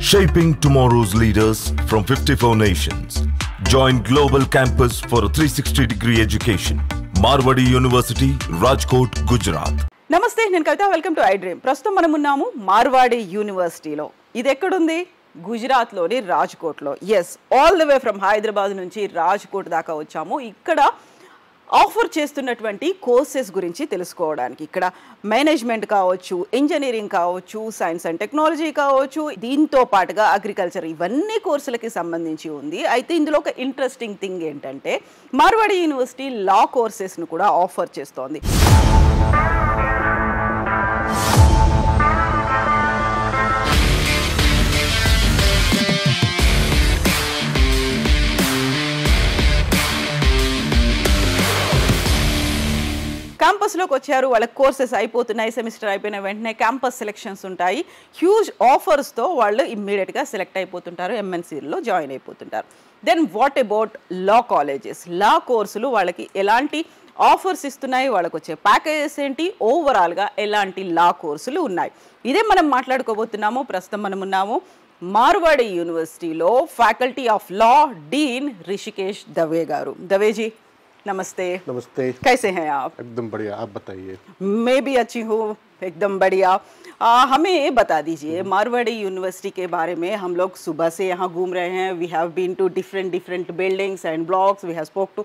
Shaping tomorrow's leaders from 54 nations. Join Global Campus for a 360-degree education. Marwadi University, Rajkot, Gujarat. నమస్తే, నేను Kavitha. Welcome to I dream. ప్రస్తుతం మనం ఉన్నాము మార్వాడి యూనివర్సిటీలో. ఇది ఎక్కడుంది? గుజరాత్లోని రాజ్కోట్లో. Yes, all the way from Hyderabad నుంచి రాజ్కోట్ దాకా వచ్చాము. ఇక్కడ ఆఫర్ చేస్తున్నటువంటి కోర్సెస్ గురించి తెలుసుకోవడానికి. ఇక్కడ మేనేజ్మెంట్ కావచ్చు, ఇంజనీరింగ్ కావచ్చు, సైన్స్ అండ్ టెక్నాలజీ కావచ్చు, దీంతో పాటుగా అగ్రికల్చర్, ఇవన్నీ కోర్సులకి సంబంధించి ఉంది. అయితే ఇందులో ఒక ఇంట్రెస్టింగ్ థింగ్ ఏంటంటే మార్వాడి యూనివర్సిటీ లా కోర్సెస్ను కూడా ఆఫర్ చేస్తోంది. క్యాంపస్లోకి వచ్చారు, వాళ్ళ కోర్సెస్ అయిపోతున్నాయి, సెమిస్టర్ అయిపోయిన వెంటనే క్యాంపస్ సెలెక్షన్స్ ఉంటాయి. హ్యూజ్ ఆఫర్స్తో వాళ్ళు ఇమ్మీడియట్గా సెలెక్ట్ అయిపోతుంటారు, ఎంఎన్సీలో జాయిన్ అయిపోతుంటారు. Then what about law colleges? Law కోర్సులు వాళ్ళకి ఎలాంటి ఆఫర్స్ ఇస్తున్నాయి, వాళ్ళకి వచ్చే ప్యాకేజెస్ ఏంటి, ఓవరాల్గా ఎలాంటి లా కోర్సులు ఉన్నాయి, ఇదే మనం మాట్లాడుకోబోతున్నాము. ప్రస్తుతం మనం ఉన్నాము మార్వాడి యూనివర్సిటీలో. Faculty of law dean Rishikesh Dave garu. Dave ji नमस्ते. नमस्ते. कैसे हैं आप? एकदम बढ़िया, आप बताइए. मैं भी अच्छी हूँ, एकदम बढ़िया. हमें बता दीजिए मारवाड़ी यूनिवर्सिटी के बारे में. हम लोग सुबह से यहाँ घूम रहे हैं. We have been to different buildings and blocks. We have spoke to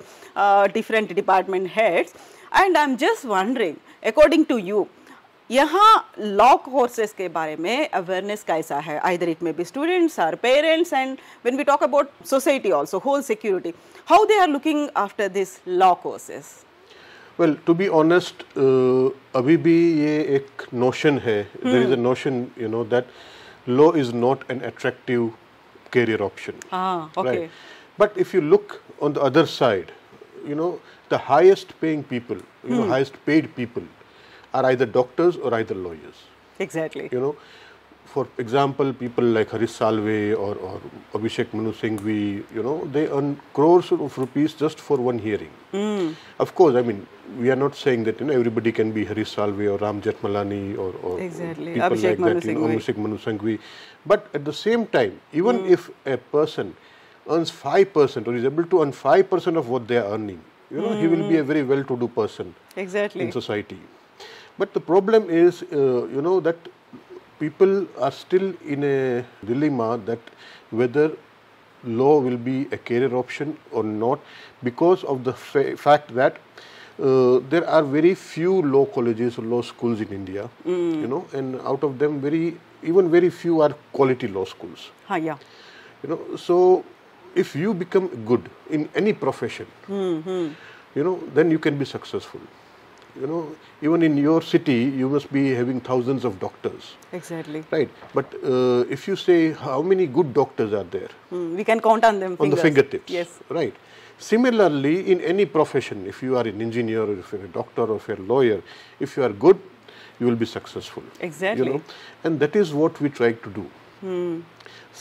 different department heads and I am just wondering, according to you, यहाँ लॉ कोर्सेज के बारे में अवेयरनेस कैसा है? Either it may be students और parents, and when we talk about society also, whole security, how they are looking after this law courses? Well, to be honest, अभी भी ये एक notion है. There is a notion, you know, that law is not an attractive career option. Okay. Right? But if you look on the other side, you know, the highest paying people, you know, highest paid people are either doctors or either lawyers. Exactly. You know, for example, people like Harish Salve or Abhishek Manu Singhvi, you know, they earn crores of rupees just for one hearing. Of course, I mean, we are not saying that, you know, everybody can be Harish Salve or Ram Jethmalani or exactly. people Abhishek like that, you know, Abhishek Manu Singhvi. But at the same time, even if a person earns 5% or is able to earn 5% of what they are earning, you know, he will be a very well-to-do person exactly. in society. But the problem is, you know, that people are still in a dilemma that whether law will be a career option or not, because of the fact that there are very few law colleges or law schools in India, you know, and out of them very few are quality law schools. Yeah. You know, so if you become good in any profession, you know, then you can be successful. You know, even in your city, you must be having thousands of doctors. Exactly. Right. But if you say how many good doctors are there, we can count on them. On the fingertips. Yes. Right. Similarly, in any profession, if you are an engineer, or if you're a doctor, or if you're a lawyer, if you are good, you will be successful. Exactly. You know, and that is what we try to do.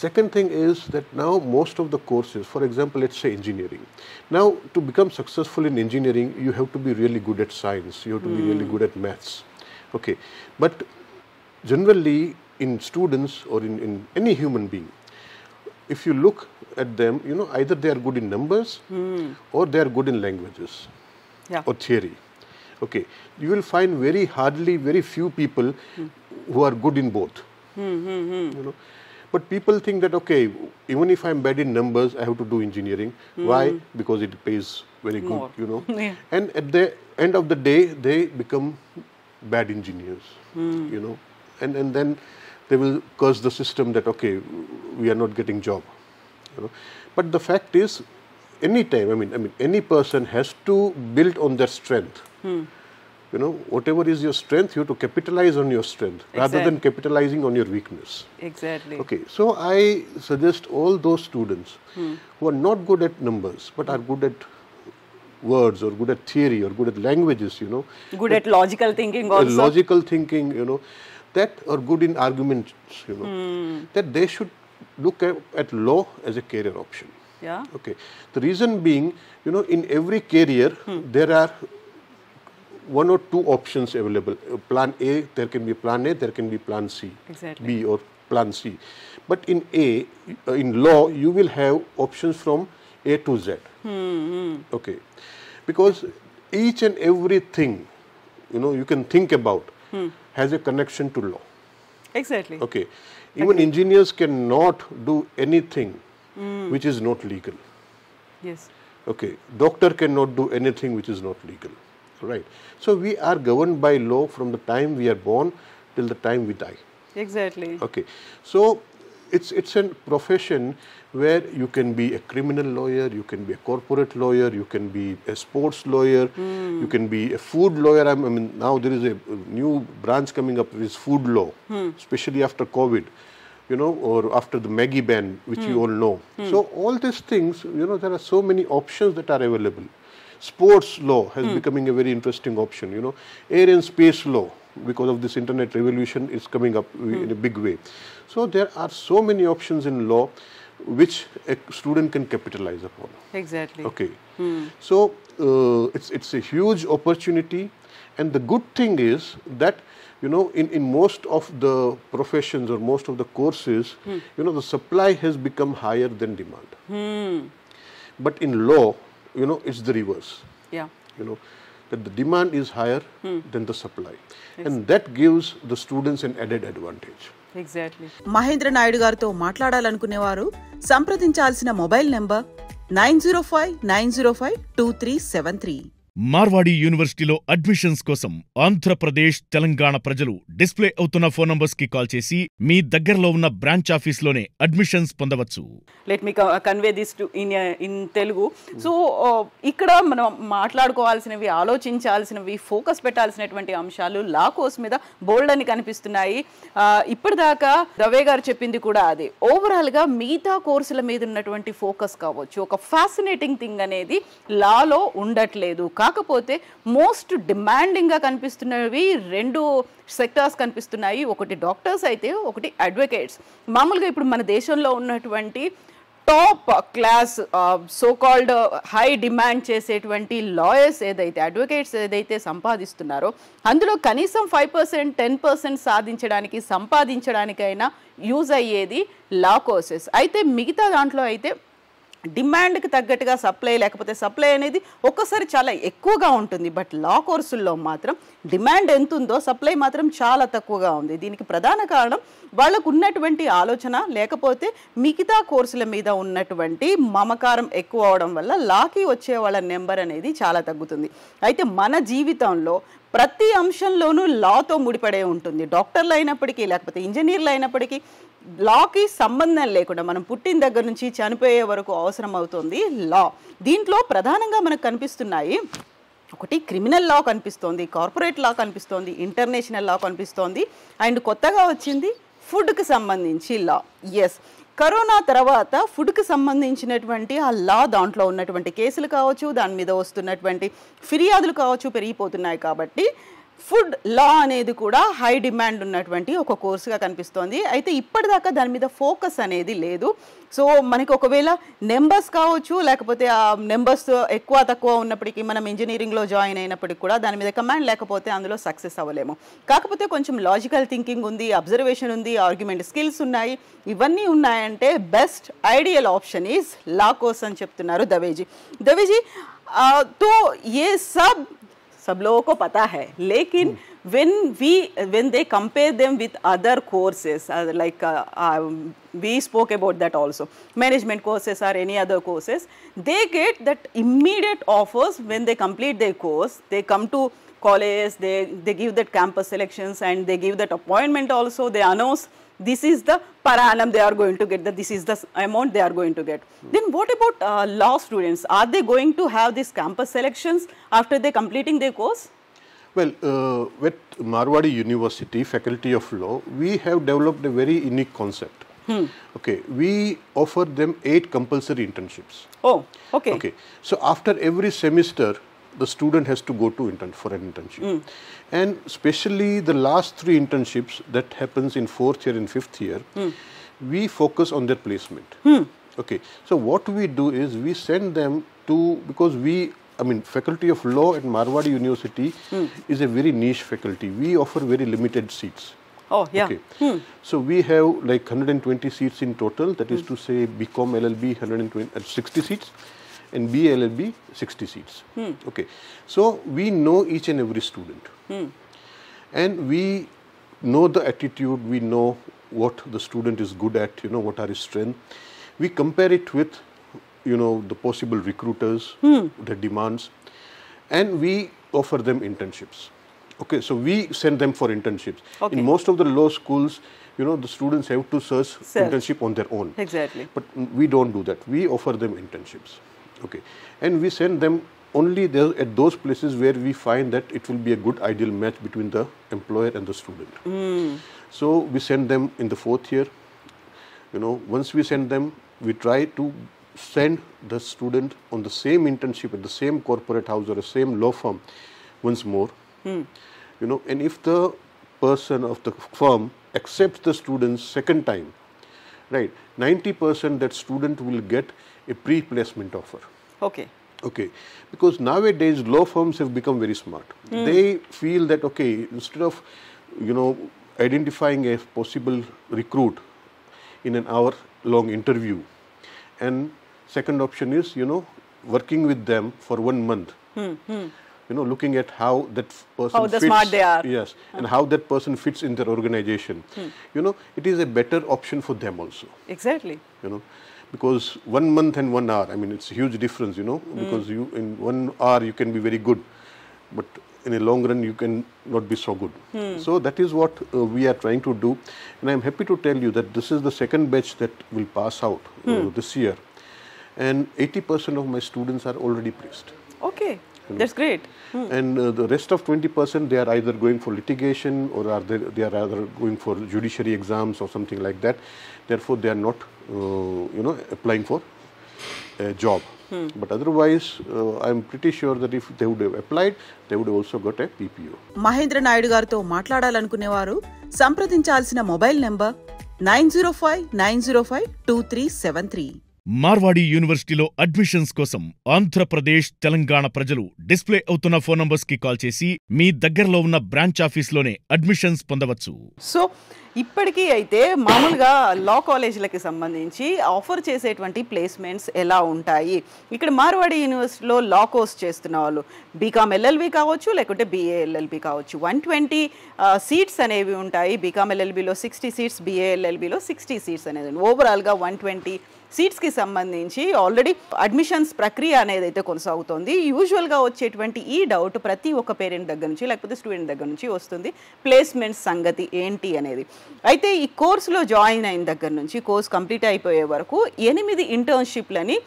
Second thing is that now most of the courses, for example, let's say engineering. Now, to become successful in engineering, you have to be really good at science. You have to be really good at maths. Okay. But generally, in students or in any human being, if you look at them, you know, either they are good in numbers or they are good in languages or theory. Okay. You will find very few people who are good in both. You know. But people think that, okay, even if I'm bad in numbers, I have to do engineering. Why? Because it pays very good, you know. And at the end of the day, they become bad engineers, you know. And then they will curse the system that, okay, we are not getting job, you know. But the fact is, any time, I mean, any person has to build on their strength. You know, whatever is your strength, you have to capitalize on your strength rather than capitalizing on your weakness. Exactly. Okay, so I suggest all those students who are not good at numbers but are good at words or good at theory or good at languages, you know. Good at logical thinking also. Logical thinking, you know, that are good in arguments, you know, that they should look at law as a career option. Yeah. Okay. The reason being, you know, in every career there are one or two options available. Plan A, there can be plan A, there can be plan C, Exactly. B or plan C. But in in law, you will have options from A to Z. Okay, because each and everything, you can think about has a connection to law. Exactly. Okay, even engineers cannot do anything which is not legal. Yes. Okay, doctor cannot do anything which is not legal, right? So we are governed by law from the time we are born till the time we die. Exactly. Okay, so it's a profession where you can be a criminal lawyer, you can be a corporate lawyer, you can be a sports lawyer, you can be a food lawyer. I mean, now there is a new branch coming up, which is food law, especially after COVID. Or after the Maggie ban, which you all know. So all these things, there are so many options that are available. Sports law has becoming a very interesting option. Air and space law, because of this internet revolution, is coming up in a big way. So there are so many options in law which a student can capitalize upon. Exactly. Okay. So it's a huge opportunity, and the good thing is that in most of the professions or most of the courses, the supply has become higher than demand. But in law, it's the reverse. Yeah. That the demand is higher than the supply. And that gives the students an added advantage. Exactly. Mahindra Naidu గారితో మాట్లాడాలనుకునేవారు సంప్రదించాల్సిన mobile number 9059052373. Marwadi యూనివర్సిటీలో admissions కోసం ఆంధ్రప్రదేశ్, తెలంగాణ ప్రజలు display అవుతున్న phone numbers కి call చేసి మీ దగ్గరలో ఉన్న బ్రాంచ్ ఆఫీస్ లోనే అడ్మిషన్స్ పొందవచ్చు. Let me convey this to in Telugu. So ఇక్కడ మనం మాట్లాడుకోవాల్సినవి, ఆలోచించాల్సినవి, ఫోకస్ పెట్టాల్సినటువంటి అంశాలు లా కోర్స్ మీద బోల్డ్ అని కనిపిస్తున్నాయి. ఇప్పటిదాకా రవే గారు చెప్పింది కూడా అదే. ఓవరాల్గా మిగతా కోర్సుల మీద ఉన్నటువంటి ఫోకస్ కావచ్చు, ఒక ఫ్యాసినేటింగ్ థింగ్ అనేది లాలో ఉండట్లేదు. కాకపోతే మోస్ట్ డిమాండింగ్గా కనిపిస్తున్నవి రెండు సెక్టార్స్ కనిపిస్తున్నాయి. ఒకటి డాక్టర్స్ అయితే, ఒకటి అడ్వకేట్స్. మామూలుగా ఇప్పుడు మన దేశంలో ఉన్నటువంటి top class so called high demand చేసేటువంటి లాయర్స్ ఏదైతే, అడ్వకేట్స్ ఏదైతే సంపాదిస్తున్నారో అందులో కనీసం 5%, 10% సంపాదించడానికైనా యూజ్ అయ్యేది లా కోర్సెస్. అయితే మిగతా దాంట్లో అయితే డిమాండ్కి తగ్గట్టుగా సప్లై, లేకపోతే సప్లై అనేది ఒక్కసారి చాలా ఎక్కువగా ఉంటుంది. బట్ లా కోర్సుల్లో మాత్రం డిమాండ్ ఎంత ఉందో సప్లై మాత్రం చాలా తక్కువగా ఉంది. దీనికి ప్రధాన కారణం వాళ్ళకు ఉన్నటువంటి ఆలోచన, లేకపోతే మిగతా కోర్సుల మీద ఉన్నటువంటి మమకారం ఎక్కువ అవడం వల్ల లాకి వచ్చే వాళ్ళ నెంబర్ అనేది చాలా తగ్గుతుంది. అయితే మన జీవితంలో ప్రతి అంశంలోనూ లాతో ముడిపడే ఉంటుంది. డాక్టర్లు అయినప్పటికీ, లేకపోతే ఇంజనీర్లు అయినప్పటికీ లాకి సంబంధం లేకుండా మనం పుట్టిన దగ్గర నుంచి చనిపోయే వరకు అవసరం అవుతుంది లా. దీంట్లో ప్రధానంగా మనకు కనిపిస్తున్నాయి, ఒకటి క్రిమినల్ లా కనిపిస్తోంది, కార్పొరేట్ లా కనిపిస్తోంది, ఇంటర్నేషనల్ లా కనిపిస్తోంది, అండ్ కొత్తగా వచ్చింది ఫుడ్కి సంబంధించి లా. ఎస్, కరోనా తర్వాత ఫుడ్కి సంబంధించినటువంటి ఆ లా, దాంట్లో ఉన్నటువంటి కేసులు కావచ్చు, దాని మీద వస్తున్నటువంటి ఫిర్యాదులు కావచ్చు పెరిగిపోతున్నాయి. కాబట్టి ఫుడ్ లా అనేది కూడా హై డిమాండ్ ఉన్నటువంటి ఒక కోర్సుగా కనిపిస్తోంది. అయితే ఇప్పటిదాకా దాని మీద ఫోకస్ అనేది లేదు. సో మనకి ఒకవేళ నెంబర్స్ కావచ్చు, లేకపోతే ఆ నెంబర్స్ ఎక్కువ తక్కువ ఉన్నప్పటికీ, మనం ఇంజనీరింగ్లో జాయిన్ అయినప్పటికీ కూడా దాని మీద కమాండ్ లేకపోతే అందులో సక్సెస్ అవ్వలేము. కాకపోతే కొంచెం లాజికల్ థింకింగ్ ఉంది, అబ్జర్వేషన్ ఉంది, ఆర్గ్యుమెంట్ స్కిల్స్ ఉన్నాయి, ఇవన్నీ ఉన్నాయంటే best ideal option is law course అని చెప్తున్నారు దవేజీ. తో ఏ सब लोगों को पता है, लेकिन when they compare them with other courses, like we spoke about that also, management courses or any other courses, they get that immediate offers when they complete their course. They come to college, they give that campus selections, and they give that appointment also. They announce this is the per annum they are going to get, that this is the amount they are going to get. Then what about law students? Are they going to have these campus selections after they completing their course? Well, with Marwadi University Faculty of Law, we have developed a very unique concept. Okay, we offer them 8 compulsory internships. Oh, okay. Okay, so after every semester, the student has to go to for an internship. And especially the last 3 internships that happens in 4th year and 5th year, we focus on their placement. Okay, so what we do is we send them to, because we I mean, faculty of law at Marwadi University is a very niche faculty. We offer very limited seats. Oh, yeah. Okay. So we have like 120 seats in total. That is to say, BCom LLB 60 seats, and BA LLB 60 seats. Okay. So we know each and every student, and we know the attitude. We know what the student is good at. You know, what are his strengths. We compare it with, you know, the possible recruiters, their demands, and we offer them internships. Okay, so we send them for internships. Okay. In most of the law schools, you know, the students have to search internship on their own. Exactly. But we don't do that. We offer them internships. Okay, and we send them only there at those places where we find that it will be a good ideal match between the employer and the student. So we send them in the 4th year. You know, once we send them, we try to send the student on the same internship at the same corporate house or the same law firm once more. You know, and if the person of the firm accepts the student's second time, right, 90% that student will get a pre-placement offer. Okay. Okay, because nowadays law firms have become very smart. They feel that, okay, instead of, you know, identifying a possible recruit in an hour-long interview, and second option is, you know, working with them for 1 month. You know, looking at how that person How fits. smart they are. Yes, and how that person fits in their organization. You know, it is a better option for them also. Exactly. You know, because 1 month and 1 hour, I mean, it's a huge difference, you know, because you in 1 hour you can be very good, but in a long run you can not be so good. So that is what we are trying to do, and I'm happy to tell you that this is the second batch that will pass out this year, and 80% of my students are already placed. Okay. That's great. And the rest of 20%, they are either going for litigation or they are either going for judiciary exams or something like that. Therefore, they are not, you know, applying for a job. But otherwise, I'm pretty sure that if they would have applied, they would have also got a PPO. Mahindra Naidu గారితో మాట్లాడాలనుకునేవారు సంప్రదించాల్సిన mobile number 9059052373. Marwadi యూనివర్సిటీలో admissions కోసం ఆంధ్రప్రదేశ్, తెలంగాణ ప్రజలు display అవుతున్న phone numbers కి call చేసి మీ దగ్గరలో ఉన్న బ్రాంచ్ ఆఫీస్లోనే అడ్మిషన్స్ పొందవచ్చు. సో ఇప్పటికీ అయితే మామూలుగా లా కాలేజీలకి సంబంధించి ఆఫర్ చేసేటువంటి ప్లేస్మెంట్స్ ఎలా ఉంటాయి? ఇక్కడ మార్వాడి యూనివర్సిటీలో లా కోర్స్ చేస్తున్న వాళ్ళు బీకామ్ ఎల్ఎల్బి కావచ్చు, లేకుంటే బీఏ ఎల్ఎల్బి కావచ్చు, 120 సీట్స్ అనేవి ఉంటాయి. బీకామ్ ఎల్ఎల్బిలో 60 సీట్స్, బీఏ ఎల్ఎల్బిలో 60 సీట్స్ అనేది ఓవరాల్గా 120 సీట్స్కి సంబంధించి ఆల్రెడీ అడ్మిషన్స్ ప్రక్రియ అనేది అయితే కొనసాగుతోంది. యూజువల్గా వచ్చేటువంటి ఈ డౌట్ ప్రతి ఒక్క పేరెంట్ దగ్గర నుంచి లేకపోతే స్టూడెంట్ దగ్గర నుంచి వస్తుంది, ప్లేస్మెంట్ సంగతి ఏంటి అనేది. అయితే ఈ కోర్సులో జాయిన్ అయిన దగ్గర నుంచి కోర్స్ కంప్లీట్ అయిపోయే వరకు 8 ఇంటర్న్షిప్లని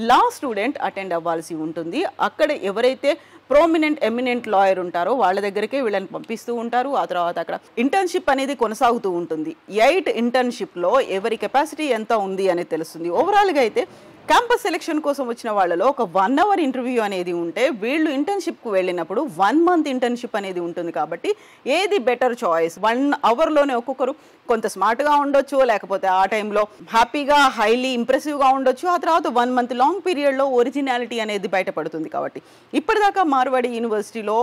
లా స్టూడెంట్ అటెండ్ అవ్వాల్సి ఉంటుంది. అక్కడ ఎవరైతే ప్రోమినెంట్ ఎమినెంట్ లాయర్ ఉంటారో వాళ్ళ దగ్గరికే వీళ్ళని పంపిస్తూ ఉంటారు. ఆ తర్వాత అక్కడ ఇంటర్న్షిప్ అనేది కొనసాగుతూ ఉంటుంది. 8 ఇంటర్న్షిప్లో ఎవరి కెపాసిటీ ఎంత ఉంది అనేది తెలుస్తుంది. ఓవరాల్గా అయితే క్యాంపస్ సెలెక్షన్ కోసం వచ్చిన వాళ్ళలో ఒక 1 అవర్ ఇంటర్వ్యూ అనేది ఉంటే వీళ్ళు ఇంటర్న్షిప్కు వెళ్ళినప్పుడు 1 మంత్ ఇంటర్న్షిప్ అనేది ఉంటుంది. కాబట్టి ఏది బెటర్ చాయిస్? 1 అవర్లోనే ఒక్కొక్కరు కొంత స్మార్ట్గా ఉండొచ్చు, లేకపోతే ఆ టైంలో హ్యాపీగా హైలీ ఇంప్రెసివ్గా ఉండొచ్చు. ఆ తర్వాత 1 మంత్ లాంగ్ పీరియడ్లో ఒరిజినాలిటీ అనేది బయటపడుతుంది. కాబట్టి ఇప్పటిదాకా మార్వాడి యూనివర్సిటీలో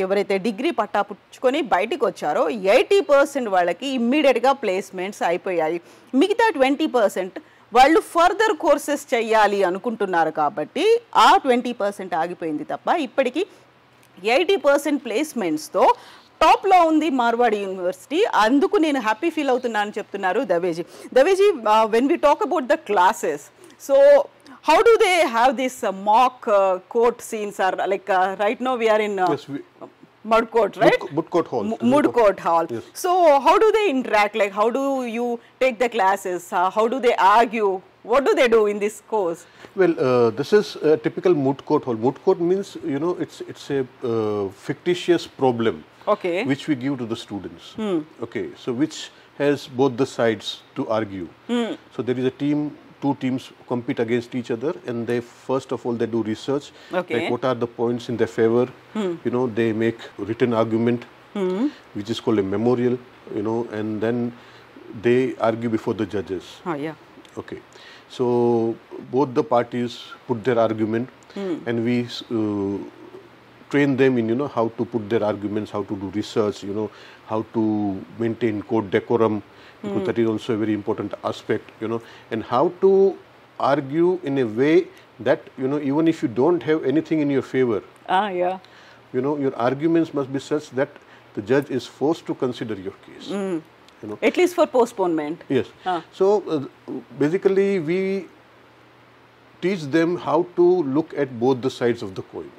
ఎవరైతే డిగ్రీ పట్టా పుచ్చుకొని బయటకు వచ్చారో 80% వాళ్ళకి ఇమ్మీడియట్గా ప్లేస్మెంట్స్ అయిపోయాయి. మిగతా 20% వాళ్ళు ఫర్దర్ కోర్సెస్ చేయాలి అనుకుంటున్నారు. కాబట్టి ఆ 20% ఆగిపోయింది తప్ప ఇప్పటికీ 80% ప్లేస్మెంట్స్తో టాప్లో ఉంది మార్వాడి యూనివర్సిటీ. అందుకు నేను హ్యాపీ ఫీల్ అవుతున్నాను చెప్తున్నారు Dave ji. Dave ji, when we talk about the classes, so how do they have this mock court scenes? Are like right now we are in Mud Court, right? Mud Court Hall. Mud Court Hall. Yes. So how do they interact? Like how do you take the classes? How do they argue? What do they do in this course? Well, this is a typical moot court hall. Moot court means, you know, it's a fictitious problem. Okay. Which we give to the students. Okay, so which has both the sides to argue. So there is a team. 2 teams compete against each other, and they first of all they do research. Okay. Like what are the points in their favor? You know, they make written argument, which is called a memorial. You know, and then they argue before the judges. Oh yeah. Okay, so both the parties put their argument, and we train them in how to put their arguments, how to do research, how to maintain court decorum, because that is also a very important aspect, and how to argue in a way that even if you don't have anything in your favor, your arguments must be such that the judge is forced to consider your case. At least for postponement. Yes. So basically we teach them how to look at both the sides of the coin.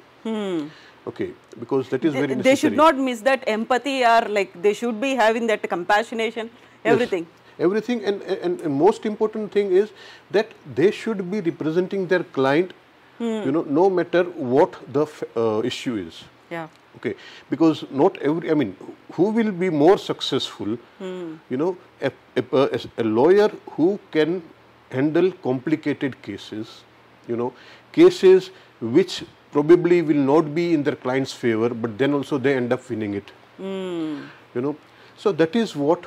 Okay, because that is very necessary. They should not miss that empathy, or like they should be having that compassionation, everything. Yes, everything, and most important thing is that they should be representing their client, no matter what the issue is. Yeah. Okay, because not every, who will be more successful, a lawyer who can handle complicated cases, cases which probably will not be in their client's favor, but then also they end up winning it. So that is what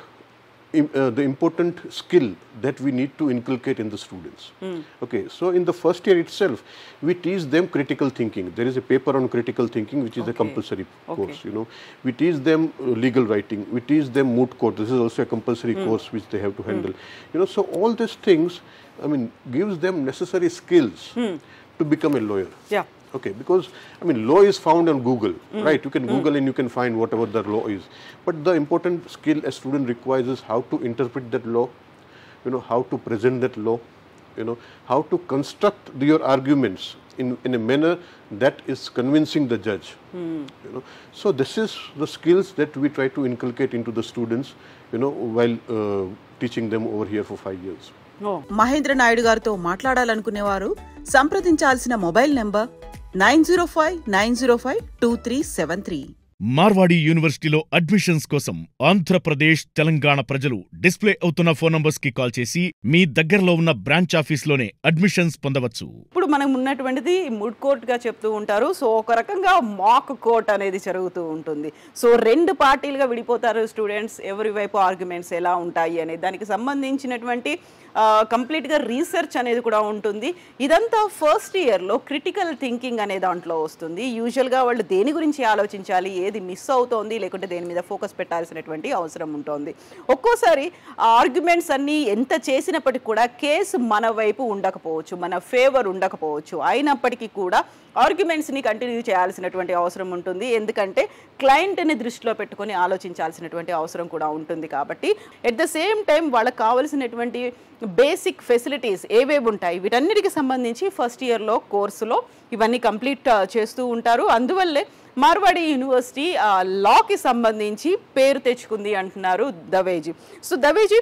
the important skill that we need to inculcate in the students. Okay, so in the first year itself, we teach them critical thinking. There is a paper on critical thinking, which is a compulsory course. We teach them legal writing. We teach them moot court. This is also a compulsory course which they have to handle. So all these things, gives them necessary skills to become a lawyer. Yeah. Okay, because law is found on Google, right? You can Google and you can find whatever the law is. But the important skill a student requires is how to interpret that law, how to present that law, how to construct your arguments in a manner that is convincing the judge. So this is the skills that we try to inculcate into the students, while teaching them over here for 5 years. Mahendra Naidu గారితో మాట్లాడాలనుకునేవారు సంప్రదించాల్సిన mobile number 9059052373. Marwadi యూనివర్సిటీలో admissions కోసం ఆంధ్రప్రదేశ్, తెలంగాణ ప్రజలు display అవుతున్న phone numbers కి call చేసి మీ దగ్గరలో ఉన్న బ్రాంచ్ ఆఫీస్లోనే అడ్మిషన్స్ పొందవచ్చు. ఇప్పుడు మనం ఉన్నటువంటిది మూడ్ కోర్ట్ గా చెప్తూ ఉంటారు. సో ఒక రకంగా మాక్ కోర్ట్ అనేది జరుగుతూ ఉంటుంది. సో రెండు పార్టీలుగా విడిపోతారు స్టూడెంట్స్. ఎవరి వైపు ఆర్గ్యుమెంట్స్ ఎలా ఉంటాయి అనే దానికి సంబంధించినటువంటి కంప్లీట్గా రీసెర్చ్ అనేది కూడా ఉంటుంది. ఇదంతా ఫస్ట్ ఇయర్లో క్రిటికల్ థింకింగ్ అనే దాంట్లో వస్తుంది. యూజువల్గా వాళ్ళు దేని గురించి ఆలోచించాలి, ఏది మిస్ అవుతోంది, లేకుంటే దేని మీద ఫోకస్ పెట్టాల్సినటువంటి అవసరం ఉంటుంది. ఒక్కోసారి ఆర్గ్యుమెంట్స్ అన్నీ ఎంత చేసినప్పటికీ కూడా కేసు మన వైపు ఉండకపోవచ్చు, మన ఫేవర్ ఉండకపోవచ్చు. అయినప్పటికీ కూడా ఆర్గ్యుమెంట్స్ని కంటిన్యూ చేయాల్సినటువంటి అవసరం ఉంటుంది. ఎందుకంటే క్లయింట్ని దృష్టిలో పెట్టుకొని ఆలోచించాల్సినటువంటి అవసరం కూడా ఉంటుంది. కాబట్టి ఎట్ ద సేమ్ టైం వాళ్ళకి కావాల్సినటువంటి బేసిక్ ఫెసిలిటీస్ ఏవేవి ఉంటాయి, వీటన్నిటికి సంబంధించి ఫస్ట్ ఇయర్లో కోర్సులో ఇవన్నీ కంప్లీట్ చేస్తూ ఉంటారు. అందువల్లే మార్వాడి యూనివర్సిటీ లాకి సంబంధించి పేరు తెచ్చుకుంది అంటున్నారు దవేజీ. సో దవేజీ,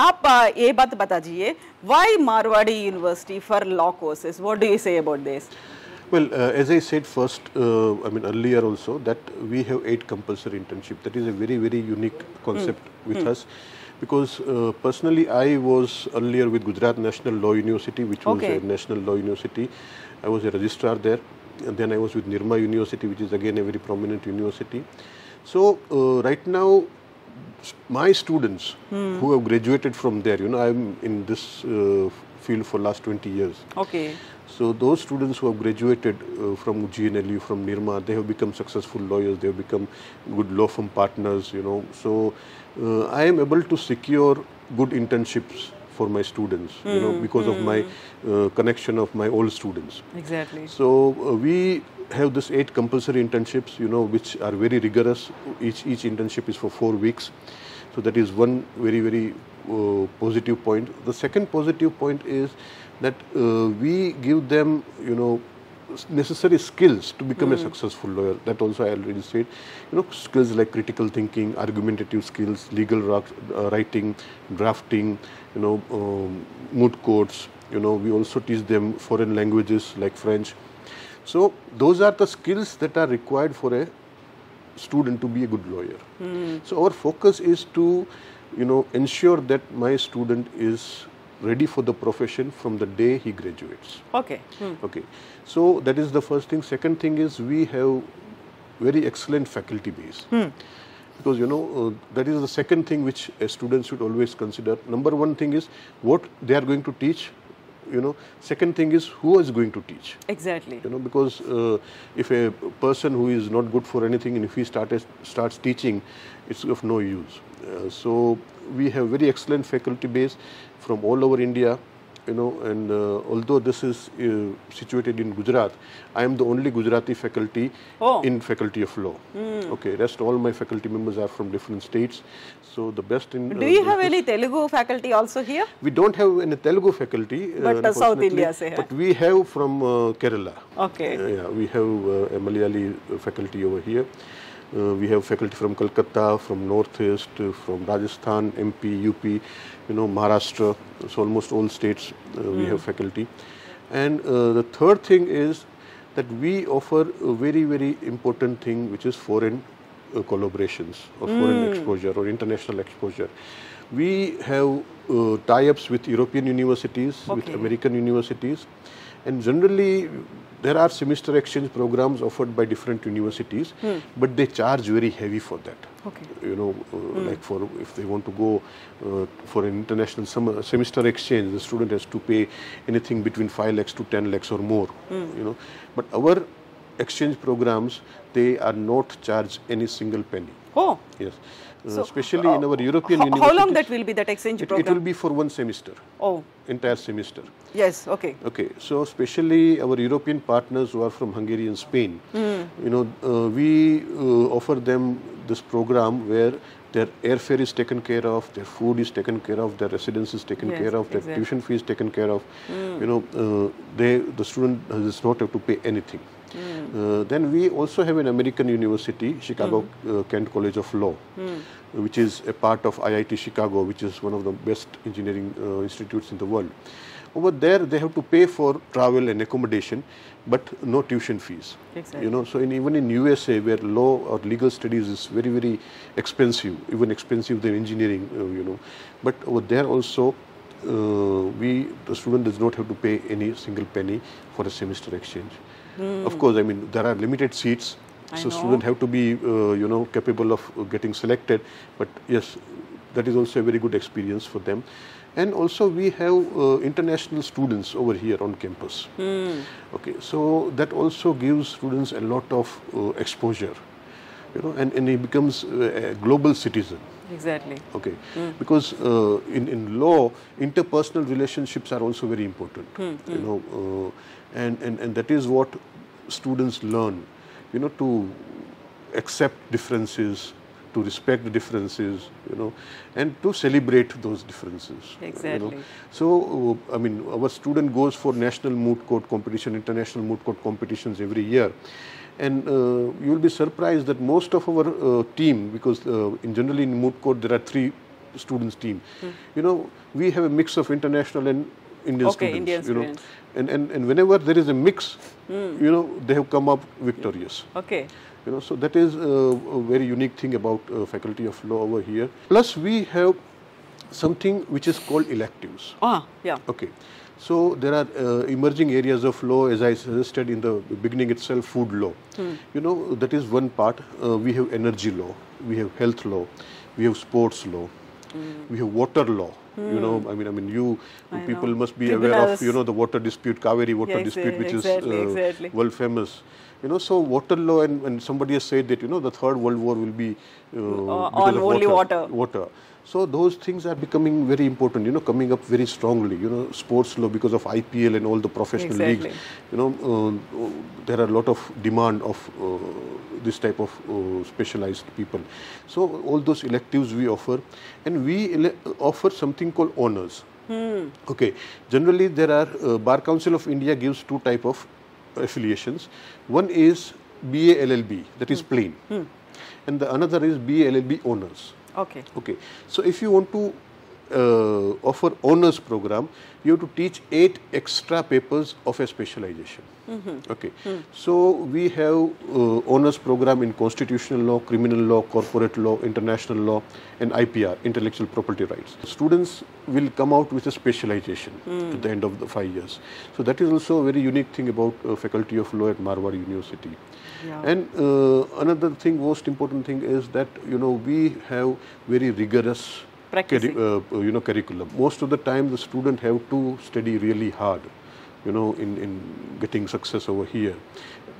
आप ये बात बता दीजिए, why Marwadi University for law courses? What do you say about this? Well, as I said first, earlier also, that we have 8 compulsory internship. That is a very, very unique concept with us. Because personally, I was earlier with Gujarat National Law University, which was a national law university. I was a registrar there. And then I was with Nirma University, which is again a very prominent university. So right now, my students who have graduated from there, I'm in this field for last 20 years. Okay. So those students who have graduated from GNLU, from Nirma, they have become successful lawyers. They have become good law firm partners. So I am able to secure good internships for my students, because of my connection of my old students. Exactly. So we have this 8 compulsory internships, which are very rigorous. Each internship is for 4 weeks. So that is one very, very positive point. The second positive point is that we give them, necessary skills to become a successful lawyer. That also I already said. Skills like critical thinking, argumentative skills, legal writing, drafting, moot courts. We also teach them foreign languages like French. So those are the skills that are required for a student to be a good lawyer. So our focus is to, ensure that my student is ready for the profession from the day he graduates. Okay. Okay. So that is the first thing. Second thing is we have very excellent faculty base. because that is the second thing which a student should always consider. Number one thing is what they are going to teach. Second thing is who is going to teach. Exactly. Because if a person who is not good for anything and if he starts teaching, it's of no use. So we have very excellent faculty base from all over India. And although this is situated in Gujarat, I am the only Gujarati faculty in Faculty of Law. Okay, rest all my faculty members are from different states. So the best in. Do you have any Telugu faculty also here? We don't have any Telugu faculty. But South India se hai. But we have from Kerala. Okay. Yeah, we have a Malayali faculty over here. We have faculty from Kolkata, from Northeast, from Rajasthan, MP, UP, Maharashtra. So almost all states we have faculty. And the third thing is that we offer a very, very important thing, which is foreign collaborations or foreign exposure or international exposure. We have tie-ups with European universities, with American universities, and generally there are semester exchange programs offered by different universities, but they charge very heavy for that. Okay. Like if they want to go for an international semester exchange, the student has to pay anything between 5 lakhs to 10 lakhs or more. But our exchange programs, they are not charged any single penny. Oh. Yes. Especially in our European universities. How long that will be, that exchange program? It will be for one semester. Oh. Entire semester. Yes, okay. Okay, so especially our European partners who are from Hungary and Spain, we offer them this program where their airfare is taken care of, their food is taken care of, their residence is taken care of, their tuition fee is taken care of. The student does not have to pay anything. Then we also have an American university, Chicago Kent College of Law, which is a part of IIT Chicago, which is one of the best engineering institutes in the world. Over there, they have to pay for travel and accommodation, but no tuition fees. Exactly. So even in USA, where law or legal studies is very, very expensive, even expensive than engineering, but over there also, the student does not have to pay any single penny for a semester exchange. Of course, there are limited seats, so students have to be, capable of getting selected. But yes, that is also a very good experience for them. And also we have international students over here on campus. Okay, so that also gives students a lot of exposure, and he becomes a global citizen. Exactly. Okay, because in law, interpersonal relationships are also very important. And that is what students learn, to accept differences, to respect the differences, and to celebrate those differences. Exactly. So, our student goes for national moot court competition, international moot court competitions every year. And you will be surprised that most of our team, because generally in moot court there are 3 students team, we have a mix of international and Indian students. Indian students. And whenever there is a mix, they have come up victorious. Okay. So that is a very unique thing about Faculty of Law over here. Plus we have something which is called electives. Yeah. Okay. So there are emerging areas of law, as I suggested in the beginning itself, food law. That is one part. We have energy law, we have health law, we have sports law, we have water law. You people must be aware of, the water dispute, Kaveri water dispute, which is world famous. So water law, and somebody has said that, the Third World War will be on only water. So those things are becoming very important, coming up very strongly, sports law because of IPL and all the professional leagues. There are a lot of demand of this type of specialized people. So all those electives we offer, and we offer something called honors. Okay, generally there are, Bar Council of India gives 2 type of affiliations. One is BA LLB, that is plain, and the another is BA LLB honors. Okay. Okay. So if you want to offer honors program, you have to teach 8 extra papers of a specialization. Okay. So we have honors program in constitutional law, criminal law, corporate law, international law, and IPR, intellectual property rights. Students will come out with a specialization at the end of the 5 years. So that is also a very unique thing about Faculty of Law at Marwari University. Yeah. And another thing, most important thing is that we have very rigorous curriculum. Most of the time, the student have to study really hard, in getting success over here.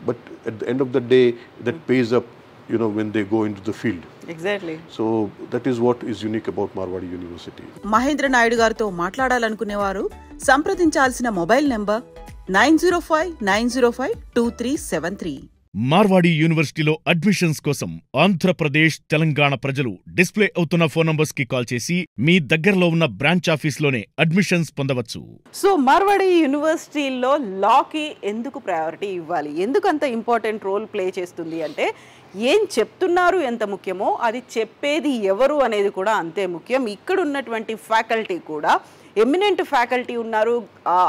But at the end of the day, that pays up, when they go into the field. Exactly. So that is what is unique about Marwari University. Mahindra Naidu గారితో మాట్లాడాలనుకునేవారు సంప్రదించాల్సిన mobile number 9059052373. Marwadi యూనివర్సిటీలో admissions కోసం ఆంధ్రప్రదేశ్, తెలంగాణ ప్రజలు display అవుతున్న phone numbers కి call చేసి మీ దగ్గరలో ఉన్న బ్రాంచ్ ఆఫీస్లోనే అడ్మిషన్స్ పొందవచ్చు. సో మార్వాడి యూనివర్సిటీలో లాకి ఎందుకు ప్రయారిటీ ఇవ్వాలి, ఎందుకు అంత ఇంపార్టెంట్ రోల్ ప్లే చేస్తుంది అంటే, ఏం చెప్తున్నారు ఎంత ముఖ్యమో అది చెప్పేది ఎవరు అనేది కూడా అంతే ముఖ్యం. ఇక్కడ ఉన్నటువంటి ఫ్యాకల్టీ కూడా ఎమినెంట్ ఫ్యాకల్టీ ఉన్నారు.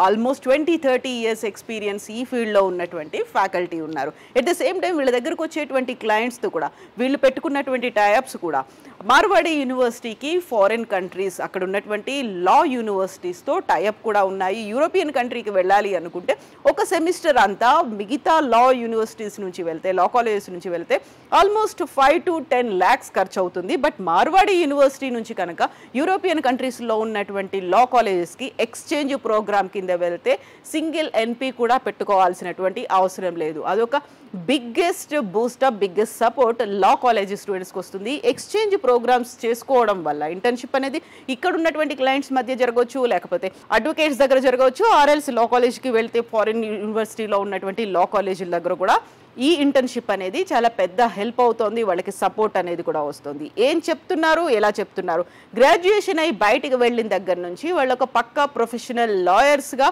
ఆల్మోస్ట్ 20-30 years ఎక్స్పీరియన్స్ ఈ ఫీల్డ్లో ఉన్నటువంటి ఫ్యాకల్టీ ఉన్నారు. ఎట్ ద సేమ్ టైం వీళ్ళ దగ్గరకు వచ్చేటువంటి క్లయింట్స్తో కూడా వీళ్ళు పెట్టుకున్నటువంటి టైఅప్స్ కూడా మార్వాడి యూనివర్సిటీకి ఫారిన్ కంట్రీస్, అక్కడ ఉన్నటువంటి లా యూనివర్సిటీస్తో టైఅప్ కూడా ఉన్నాయి. యూరోపియన్ కంట్రీకి వెళ్ళాలి అనుకుంటే ఒక సెమిస్టర్ అంతా మిగతా లా యూనివర్సిటీస్ నుంచి వెళ్తే, లా కాలేజెస్ నుంచి వెళ్తే ఆల్మోస్ట్ 5 to 10 lakhs ఖర్చు అవుతుంది. బట్ మార్వాడి యూనివర్సిటీ నుంచి కనుక యూరోపియన్ కంట్రీస్లో ఉన్నటువంటి లా కాలేజెస్కి ఎక్స్చేంజ్ ప్రోగ్రామ్ కింద వెళ్తే సింగిల్ ఎన్పి కూడా పెట్టుకోవాల్సినటువంటి అవసరం లేదు. అదొక biggest boost up, biggest support law college స్టూడెంట్స్కి వస్తుంది. ఎక్స్చేంజ్ ప్రోగ్రామ్స్ చేసుకోవడం వల్ల ఇంటర్న్షిప్ అనేది ఇక్కడ ఉన్నటువంటి క్లయింట్స్ మధ్య జరగవచ్చు, లేకపోతే అడ్వకేట్స్ దగ్గర జరగవచ్చు, ఆర్ఎల్స్ లా కాలేజ్కి వెళ్తే ఫారిన్ యూనివర్సిటీలో ఉన్నటువంటి లా కాలేజీల దగ్గర కూడా ఈ ఇంటర్న్షిప్ అనేది చాలా పెద్ద హెల్ప్ అవుతుంది. వాళ్ళకి సపోర్ట్ అనేది కూడా వస్తుంది. ఏం చెప్తున్నారు, ఎలా చెప్తున్నారు, గ్రాడ్యుయేషన్ అయి బయటికి వెళ్ళిన దగ్గర నుంచి వాళ్ళు ఒక పక్కా ప్రొఫెషనల్ లాయర్స్గా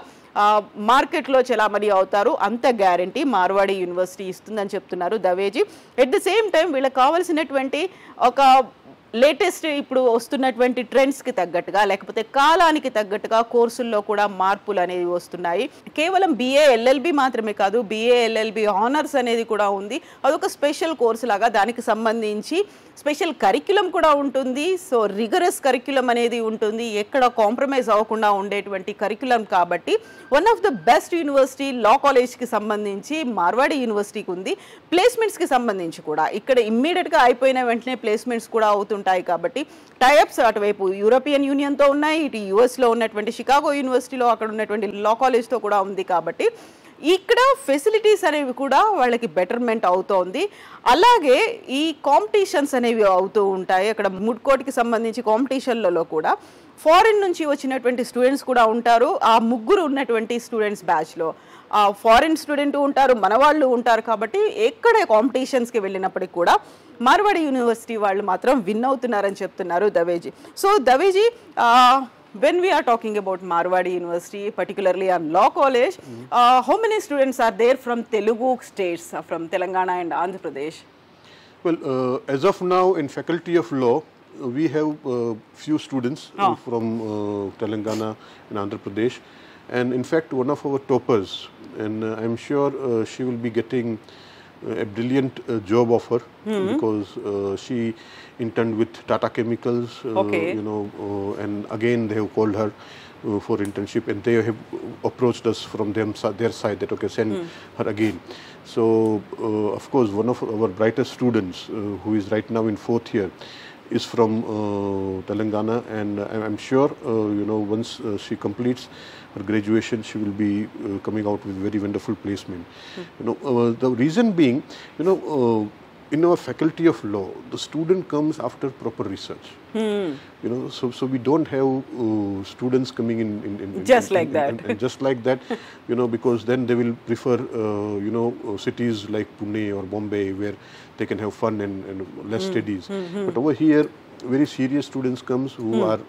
మార్కెట్లో చలామణి అవుతారు. అంత గ్యారంటీ మార్వాడి యూనివర్సిటీ ఇస్తుందని చెప్తున్నారు దవేజీ. ఎట్ ద సేమ్ టైం వీళ్ళకి కావాల్సినటువంటి ఒక లేటెస్ట్ ఇప్పుడు వస్తున్నటువంటి ట్రెండ్స్కి తగ్గట్టుగా, లేకపోతే కాలానికి తగ్గట్టుగా కోర్సుల్లో కూడా మార్పులు అనేవి వస్తున్నాయి. కేవలం BA LLB మాత్రమే కాదు, BA LLB ఆనర్స్ అనేది కూడా ఉంది. అదొక స్పెషల్ కోర్సు లాగా, దానికి సంబంధించి స్పెషల్ కరిక్యులం కూడా ఉంటుంది. సో రిగరస్ కరిక్యులం అనేది ఉంటుంది, ఎక్కడ కాంప్రమైజ్ అవ్వకుండా ఉండేటువంటి కరిక్యులం. కాబట్టి one of the best university law కాలేజ్కి సంబంధించి మార్వాడి యూనివర్సిటీకి ఉంది. ప్లేస్మెంట్స్కి సంబంధించి కూడా ఇక్కడ ఇమ్మీడియట్గా అయిపోయిన వెంటనే ప్లేస్మెంట్స్ కూడా అవుతుంటాయి. కాబట్టి టైఅప్స్ అటువైపు యూరోపియన్ యూనియన్తో ఉన్నాయి, ఇటు యుఎస్లో ఉన్నటువంటి షికాగో యూనివర్సిటీలో అక్కడ ఉన్నటువంటి లా కాలేజ్తో కూడా ఉంది. కాబట్టి ఇక్కడ ఫెసిలిటీస్ అనేవి కూడా వాళ్ళకి బెటర్మెంట్ అవుతోంది. అలాగే ఈ కాంపిటీషన్స్ అనేవి అవుతూ ఉంటాయి. అక్కడ మూడ్ కోర్ట్కి సంబంధించి కాంపిటీషన్లలో కూడా ఫారిన్ నుంచి వచ్చినటువంటి స్టూడెంట్స్ కూడా ఉంటారు. ఆ ముగ్గురు ఉన్నటువంటి స్టూడెంట్స్ బ్యాచ్లో ఫారిన్ స్టూడెంట్ ఉంటారు, మన వాళ్ళు ఉంటారు. కాబట్టి ఎక్కడ కాంపిటీషన్స్కి వెళ్ళినప్పటికీ కూడా మార్వాడి యూనివర్సిటీ వాళ్ళు మాత్రం విన్ అవుతున్నారని చెప్తున్నారు Dave ji. So Dave ji, when we are talking about Marwadi University, particularly on law college, how many students are there from Telugu states, from Telangana and Andhra Pradesh? Well, as of now in Faculty of Law, we have few students from Telangana and Andhra Pradesh, and in fact one of our toppers, and I'm sure she will be getting a brilliant job offer because she interned with Tata Chemicals, and again they have called her for internship, and they have approached us from their side that send her again. So of course one of our brightest students who is right now in 4th year is from Telangana, and I'm sure once she completes her graduation, she will be coming out with very wonderful placement. The reason being, in our Faculty of Law, the student comes after proper research. So we don't have students coming in just like that. Just like that, because then they will prefer cities like Pune or Bombay where they can have fun and less studies. But over here, very serious students comes who are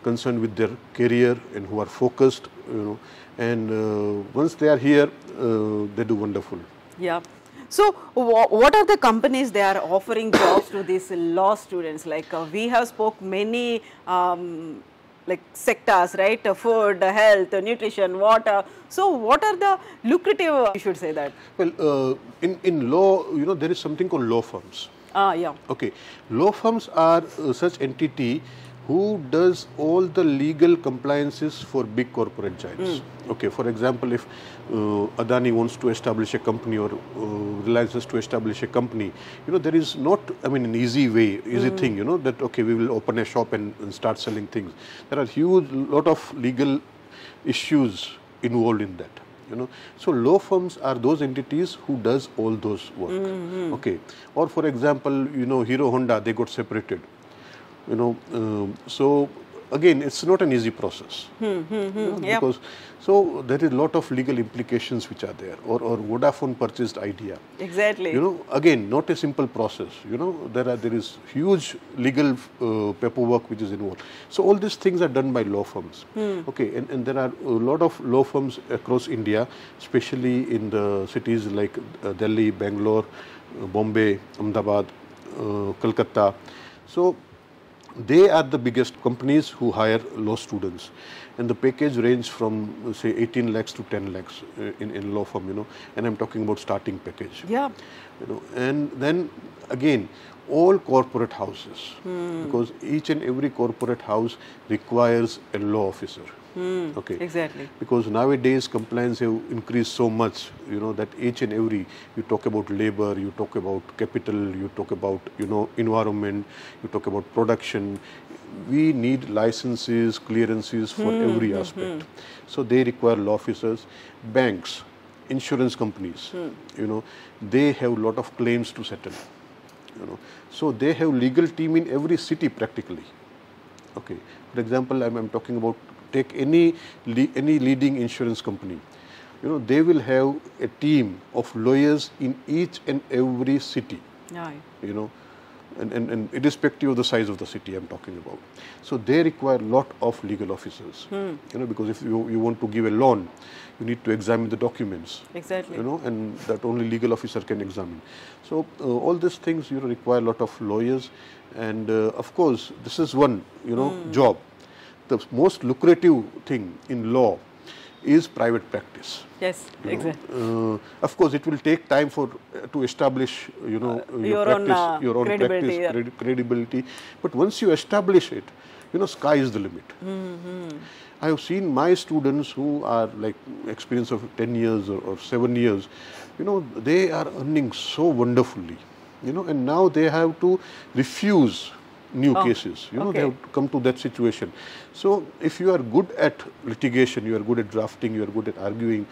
concerned with their career and who are focused, and once they are here, they do wonderful. Yeah. So, what are the companies they are offering jobs to these law students? Like we have spoke many like sectors, right? Food, health, nutrition, water. So, what are the lucrative? You should say that. Well, in law, there is something called law firms. Yeah. Okay, law firms are such entity who does all the legal compliances for big corporate giants. Okay, for example, if Adani wants to establish a company or Reliance wants to establish a company, there is not, an easy way, easy thing, that okay, we will open a shop and start selling things. There are huge lot of legal issues involved in that. So law firms are those entities who does all those work. Okay, or for example, Hero Honda, they got separated. So again, it's not an easy process. Because so there is a lot of legal implications which are there. Or Vodafone purchased Idea. Exactly. Again, not a simple process. There is huge legal paperwork which is involved. So all these things are done by law firms. Okay, and there are a lot of law firms across India, especially in the cities like Delhi, Bangalore, Bombay, Ahmedabad, Kolkata. So they are the biggest companies who hire law students, and the package range from say 18 lakhs to 10 lakhs in law firm, and I'm talking about starting package. Yeah. And then again, all corporate houses, because each and every corporate house requires a law officer. Okay. Exactly. Because nowadays compliance have increased so much, that each and every, you talk about labor, you talk about capital, you talk about, environment, you talk about production. We need licenses, clearances for every aspect. So they require law officers. Banks, insurance companies, they have a lot of claims to settle. So they have legal team in every city practically. Okay. For example, I'm talking about, take any leading insurance company. They will have a team of lawyers in each and every city. Yeah. And irrespective of the size of the city I'm talking about. So they require a lot of legal officers. Because if you want to give a loan, you need to examine the documents. Exactly. And that only legal officer can examine. So all these things require a lot of lawyers, and of course this is one job. The most lucrative thing in law is private practice. Yes, exactly. Of course, it will take time to establish, your practice, your own practice, credibility. But once you establish it, sky is the limit. I have seen my students who are like experience of 10 years or 7 years, they are earning so wonderfully, and now they have to refuse new cases. They have come to that situation. So if you are good at litigation, you are good at drafting, you are good at arguing,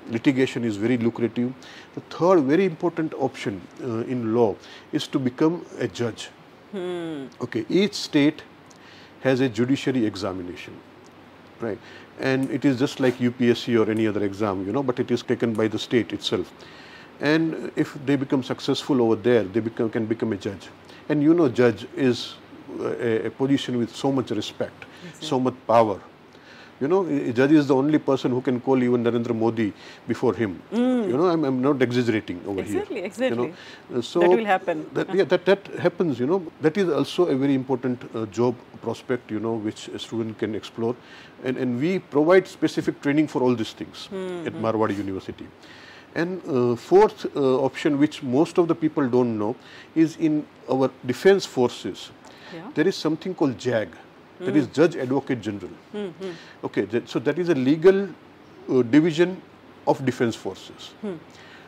litigation is very lucrative. The third very important option in law is to become a judge. Okay, each state has a judiciary examination, right? And it is just like UPSC or any other exam, but it is taken by the state itself. And if they become successful over there, they can become a judge. And judge is a position with so much respect, so much power. A judge is the only person who can call even Narendra Modi before him. I'm not exaggerating over here. Exactly. So that will happen. That happens. That is also a very important job prospect. Which a student can explore, and we provide specific training for all these things at Marwadi University. And fourth option, which most of the people don't know, is in our defense forces. There is something called JAG, that is Judge Advocate General. Okay, so that is a legal division of defense forces.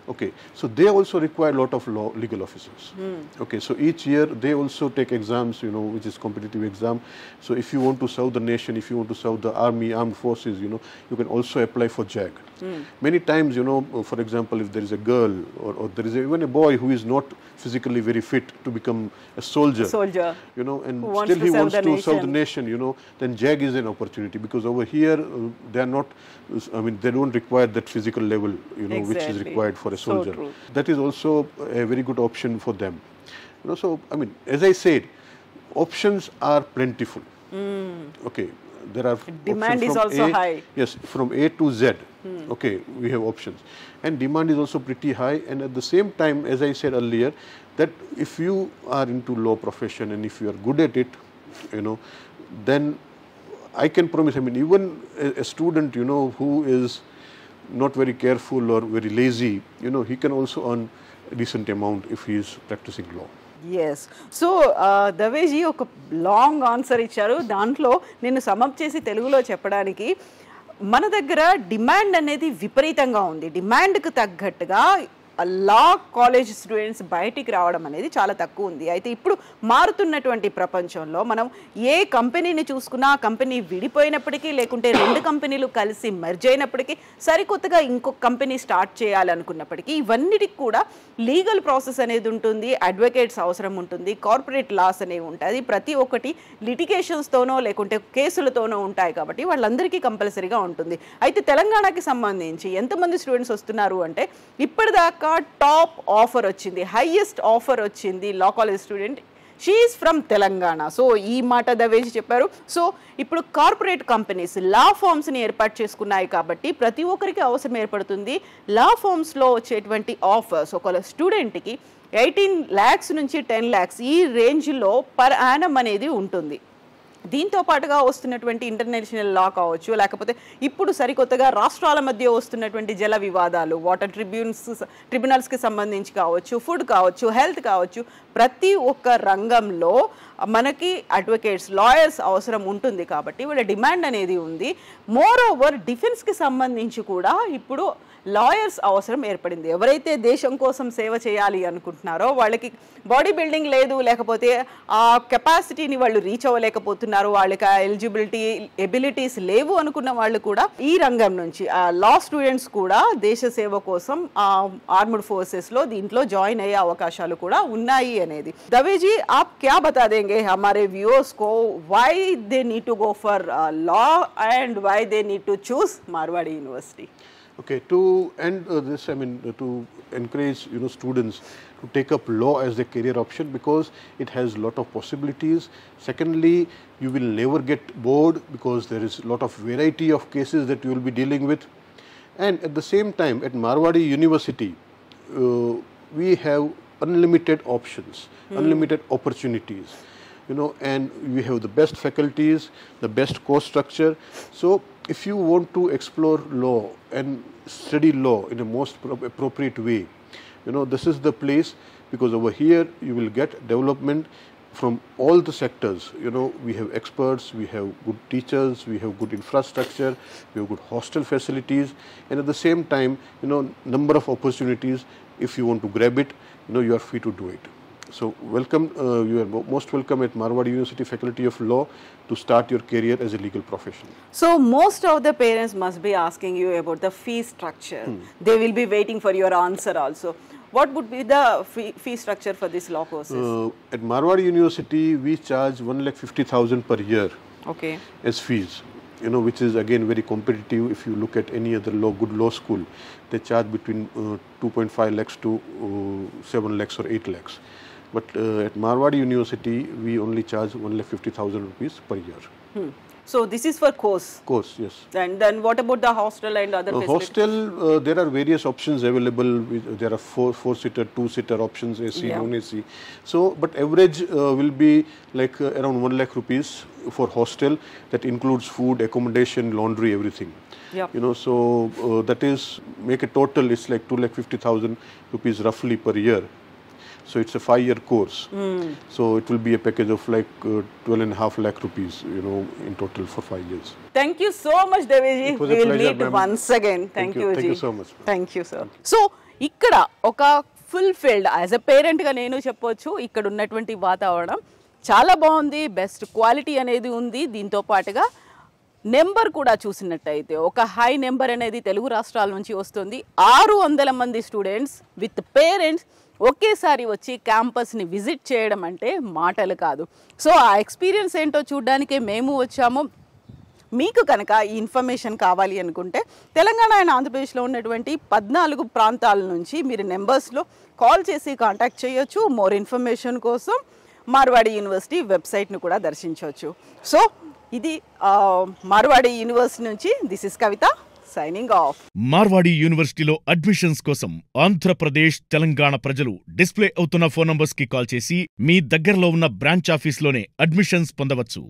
Okay, so they also require a lot of legal officers. Okay, so each year they also take exams, which is competitive exam. So if you want to serve the nation, if you want to serve the army, armed forces, you can also apply for JAG. Many times, for example, if there is a girl or there is even a boy who is not physically very fit to become a soldier, and still he wants to serve the nation, then JAG is an opportunity, because over here they are not, they don't require that physical level, which is required for a soldier. So that is also a very good option for them. So, as I said, options are plentiful. Okay. there are demand options is from also A, high. Yes, from A to Z. Okay, we have options, and demand is also pretty high. And at the same time, as I said earlier, that if you are into law profession and if you are good at it, then I can promise. I mean, even a student, who is not very careful or very lazy, he can also earn a decent amount if he is practicing law. Yes so Dave ji ఒక long answer ఇచ్చారు. దాంట్లో నేను sum up చేసి తెలుగులో చెప్పడానికి, మన దగ్గర demand అనేది విపరీతంగా ఉంది. డిమాండ్కి తగ్గట్టుగా లా కాలేజ్ స్టూడెంట్స్ బయటికి రావడం అనేది చాలా తక్కువ ఉంది. అయితే ఇప్పుడు మారుతున్నటువంటి ప్రపంచంలో మనం ఏ కంపెనీని చూసుకున్నా ఆ కంపెనీ విడిపోయినప్పటికీ, లేకుంటే రెండు కంపెనీలు కలిసి మెర్జ్ అయినప్పటికీ, సరికొత్తగా ఇంకొక కంపెనీ స్టార్ట్ చేయాలనుకున్నప్పటికీ, ఇవన్నిటికి కూడా లీగల్ ప్రాసెస్ అనేది ఉంటుంది, అడ్వకేట్స్ అవసరం ఉంటుంది, కార్పొరేట్ లాస్ అనేవి ఉంటాయి. ప్రతి ఒక్కటి లిటిగేషన్స్తోనో లేకుంటే కేసులతోనో ఉంటాయి కాబట్టి వాళ్ళందరికీ కంపల్సరీగా ఉంటుంది. అయితే తెలంగాణకి సంబంధించి ఎంతమంది స్టూడెంట్స్ వస్తున్నారు అంటే, ఇప్పటిదాకా టాప్ ఆఫర్ వచ్చింది, హైయెస్ట్ ఆఫర్ వచ్చింది law college student, she's from Telangana. So ఈ మాట దవేజీ చెప్పారు. సో ఇప్పుడు కార్పొరేట్ కంపెనీస్ లా ఫార్మ్స్ని ఏర్పాటు చేసుకున్నాయి కాబట్టి ప్రతి ఒక్కరికి అవసరం ఏర్పడుతుంది. లా ఫార్మ్స్లో వచ్చేటువంటి ఆఫర్స్ ఒక స్టూడెంట్కి 18 lakhs నుంచి 10 lakhs ఈ రేంజ్లో పర్ యానం అనేది ఉంటుంది. దీంతో పాటుగా వస్తున్నటువంటి ఇంటర్నేషనల్ లా కావచ్చు, లేకపోతే ఇప్పుడు సరికొత్తగా రాష్ట్రాల మధ్య వస్తున్నటువంటి జల వివాదాలు, వాటర్ ట్రిబ్యునల్స్కి సంబంధించి కావచ్చు, ఫుడ్ కావచ్చు, హెల్త్ కావచ్చు, ప్రతి ఒక్క రంగంలో మనకి అడ్వకేట్స్, లాయర్స్ అవసరం ఉంటుంది కాబట్టి వీళ్ళ డిమాండ్ అనేది ఉంది. మోర్ ఓవర్ డిఫెన్స్కి సంబంధించి కూడా ఇప్పుడు లాయర్స్ అవసరం ఏర్పడింది. ఎవరైతే దేశం కోసం సేవ చేయాలి అనుకుంటున్నారో, వాళ్ళకి బాడీ బిల్డింగ్ లేదు, లేకపోతే ఆ కెపాసిటీని వాళ్ళు రీచ్ అవ్వలేకపోతున్నారు, వాళ్ళకి ఆ ఎబిలిటీస్ లేవు అనుకున్న వాళ్ళు కూడా ఈ రంగం నుంచి లా స్టూడెంట్స్ కూడా దేశ సేవ కోసం ఆర్మ్డ్ ఫోర్సెస్లో దీంట్లో జాయిన్ అయ్యే అవకాశాలు కూడా ఉన్నాయి అనేది. దవేజీ आप क्या बता देंगे हमारे व्यूअर्स को why they need to go for law and why they need to choose Marwadi University? Okay, to end this, I mean, to encourage students to take up law as their career option because it has a lot of possibilities. Secondly, you will never get bored because there is a lot of variety of cases that you will be dealing with. And at the same time, at Marwadi University, we have unlimited options, unlimited opportunities, and we have the best faculties, the best course structure. So if you want to explore law and study law in a most appropriate way, this is the place, because over here you will get development from all the sectors. We have experts, we have good teachers, we have good infrastructure, we have good hostel facilities, and at the same time, number of opportunities. If you want to grab it, you are free to do it. So welcome, you are most welcome at Marwadi University Faculty of Law to start your career as a legal professional. So most of the parents must be asking you about the fee structure. They will be waiting for your answer also. What would be the fee structure for this law courses? At Marwadi University, we charge 1,50,000 per year as fees. Which is again very competitive. If you look at any other good law school, they charge between 2.5 lakhs to 7 lakhs or 8 lakhs. But at Marwadi University, we only charge 1,50,000 rupees per year. So this is for course? Course, yes. And then what about the hostel and other facilities? Hostel, there are various options available. There are four-seater, two-seater options, AC, non-AC. So, but average will be like around 1 lakh rupees for hostel. That includes food, accommodation, laundry, everything. So that is, make a total, it's like 2,50,000 rupees roughly per year. So it's a 5-year course. So it will be a package of like 12.5 lakh rupees, in total for 5 years. Thank you so much, Deveji. It was We a will pleasure, meet once again. Thank you, Thank you so much. Thank you, sir. So ikkada oka fulfilled as a parent ga nenu cheppochu, ikkada unnatuvanti vaatavaranam చాలా బాగుంది, best quality అనేది ఉంది. దీంతో పాటుగా number కూడా చూసినట్టయితే ఒక high number అనేది తెలుగు రాష్ట్రాల నుంచి వస్తుంది. 600 మంది స్టూడెంట్స్ విత్ పేరెంట్స్ ఒకేసారి వచ్చి క్యాంపస్ని విజిట్ చేయడం అంటే మాటలు కాదు. సో ఆ ఎక్స్పీరియన్స్ ఏంటో చూడడానికే మేము వచ్చాము. మీకు కనుక ఈ ఇన్ఫర్మేషన్ కావాలి అనుకుంటే తెలంగాణ అండ్ ఆంధ్రప్రదేశ్లో ఉన్నటువంటి 14 ప్రాంతాల నుంచి మీరు నెంబర్స్లో కాల్ చేసి కాంటాక్ట్ చేయొచ్చు. మోర్ ఇన్ఫర్మేషన్ కోసం మార్వాడి యూనివర్సిటీ వెబ్సైట్ను కూడా దర్శించవచ్చు. సో ఇది మార్వాడి యూనివర్సిటీ నుంచి this is Kavitha signing off. Marwadi యూనివర్సిటీలో అడ్మిషన్స్ కోసం ఆంధ్రప్రదేశ్, తెలంగాణ ప్రజలు డిస్ప్లే అవుతున్న ఫోన్ నంబర్స్ కి కాల్ చేసి మీ దగ్గరలో ఉన్న బ్రాంచ్ ఆఫీస్లోనే అడ్మిషన్స్ పొందవచ్చు.